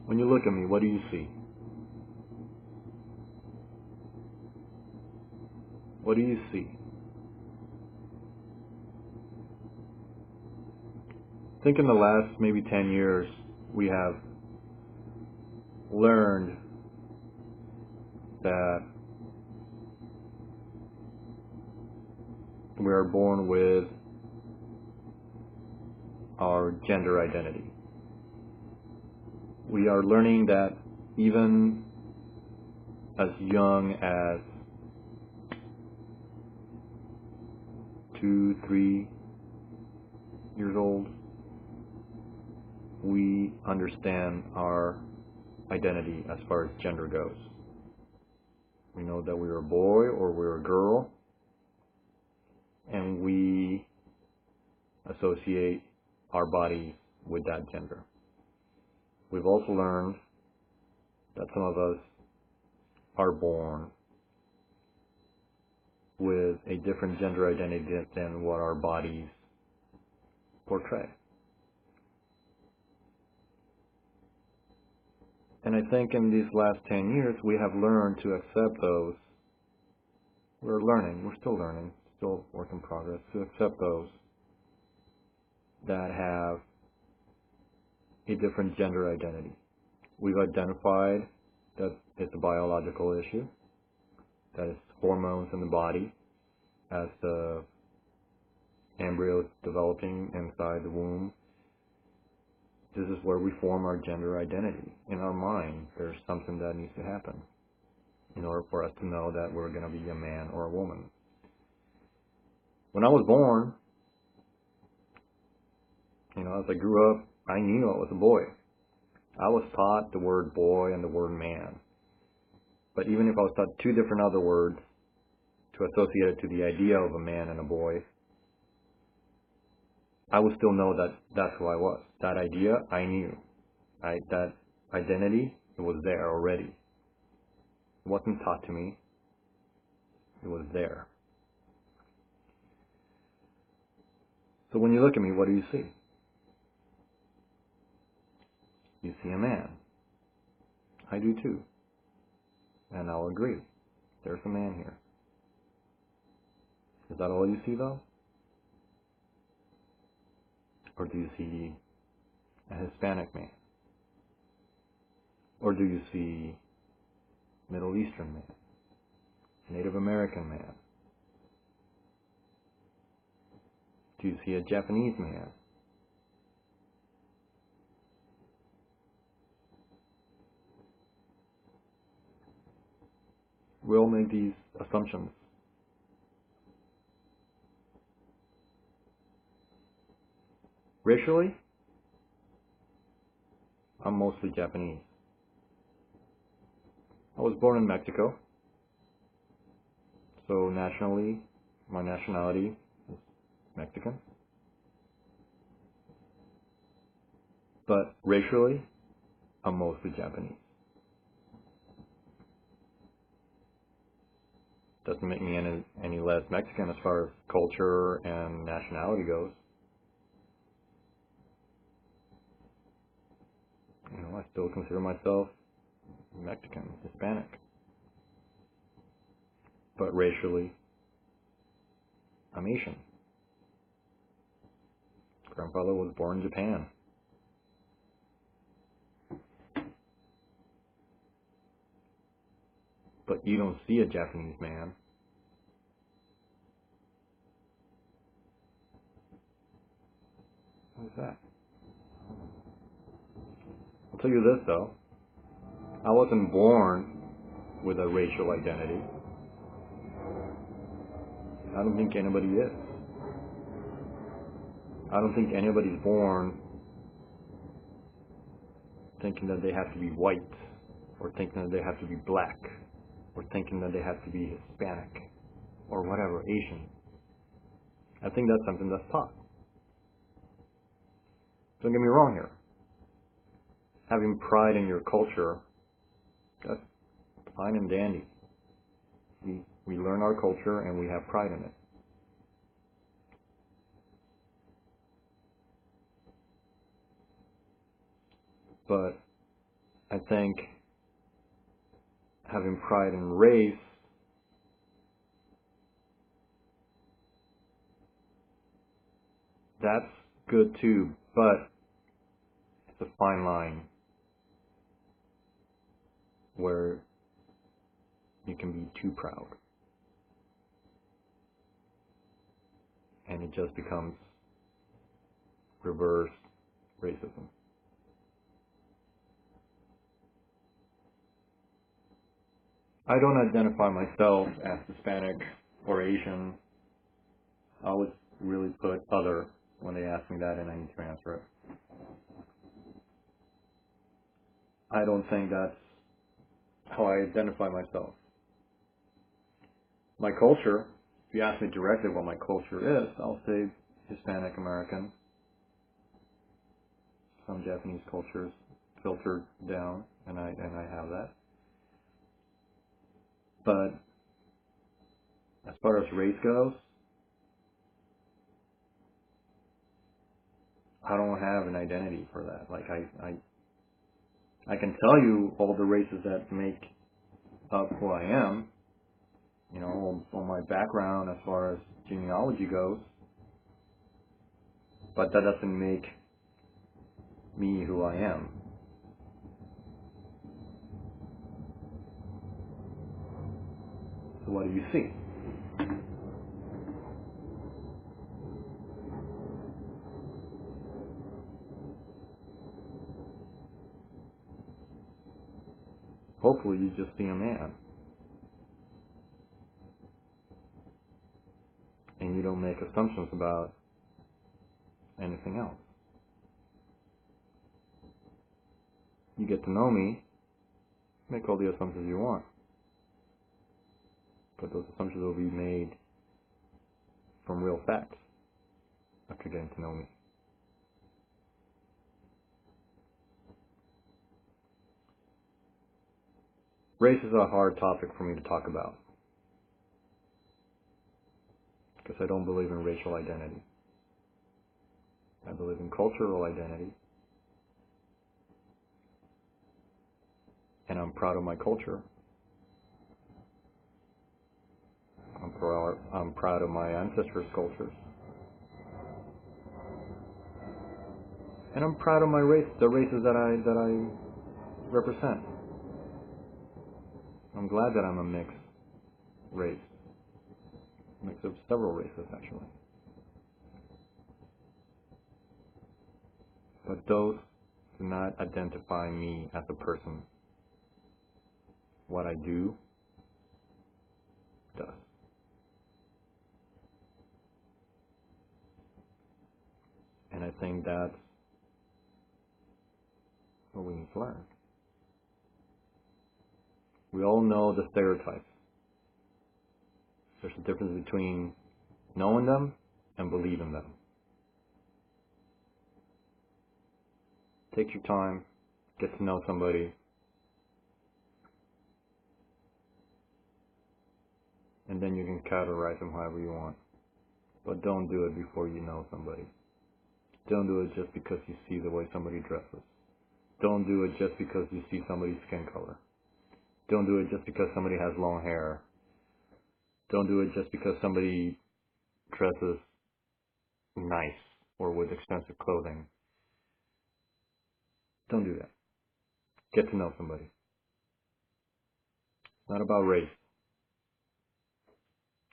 When you look at me, what do you see? What do you see? I think in the last maybe 10 years, we have learned that we are born with our gender identity. We are learning that even as young as 2, 3 years old, we understand our identity as far as gender goes. We know that we're a boy or we're a girl, and we associate our bodies with that gender. We've also learned that some of us are born with a different gender identity than what our bodies portray. And I think in these last 10 years, we have learned to accept those. We're still learning, still work in progress, to accept those that have a different gender identity. We've identified that it's a biological issue, that it's hormones in the body as the embryo is developing inside the womb. This is where we form our gender identity. In our mind, there's something that needs to happen in order for us to know that we're going to be a man or a woman. When I was born, as I grew up, I knew I was a boy. I was taught the word boy and the word man. But even if I was taught two different other words to associate it to the idea of a man and a boy, I would still know that that's who I was. That idea, I knew. That identity, it was there already. It wasn't taught to me. It was there. So when you look at me, what do you see? You see a man. I do too. And I'll agree. There's a man here. Is that all you see, though? Or do you see a Hispanic man? Or do you see Middle Eastern man? Native American man? Do you see a Japanese man? We all make these assumptions. Racially, I'm mostly Japanese. I was born in Mexico, so nationally, my nationality is Mexican. But racially, I'm mostly Japanese. Doesn't make me any less Mexican as far as culture and nationality goes. I still consider myself Mexican, Hispanic. But racially, I'm Asian. Grandfather was born in Japan. But you don't see a Japanese man. What is that? I'll tell you this, though. I wasn't born with a racial identity. I don't think anybody is. I don't think anybody's born thinking that they have to be white, or thinking that they have to be black, or thinking that they have to be Hispanic, or whatever, Asian. I think that's something that's taught. Don't get me wrong here. Having pride in your culture, that's fine and dandy. We learn our culture and we have pride in it. But I think having pride in race that's good too, but it's a fine line where you can be too proud and it just becomes reverse racism. I don't identify myself as Hispanic or Asian. I always really put other when they ask me that and I need to answer it. I don't think that's how I identify myself. My culture, if you ask me directly what my culture is, I'll say Hispanic American. Some Japanese cultures filtered down, and I have that. But as far as race goes, I don't have an identity for that. Like I can tell you all the races that make up who I am, you know, all my background as far as genealogy goes, but that doesn't make me who I am. So what do you see? Hopefully you just see a man. And you don't make assumptions about anything else. You get to know me, make all the assumptions you want. But those assumptions will be made from real facts after getting to know me. Race is a hard topic for me to talk about because I don't believe in racial identity. I believe in cultural identity, and I'm proud of my culture. I'm proud of my ancestors' cultures. And I'm proud of my race, the races that I represent. I'm glad that I'm a mixed race. A mix of several races, actually. But those do not identify me as a person. What I do does. And I think that's what we need to learn. We all know the stereotypes. There's a difference between knowing them and believing them. Take your time, get to know somebody, and then you can categorize them however you want. But don't do it before you know somebody. Don't do it just because you see the way somebody dresses. Don't do it just because you see somebody's skin color. Don't do it just because somebody has long hair. Don't do it just because somebody dresses nice or with expensive clothing. Don't do that. Get to know somebody. It's not about race.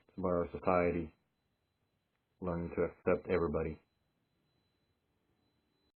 It's about our society learning to accept everybody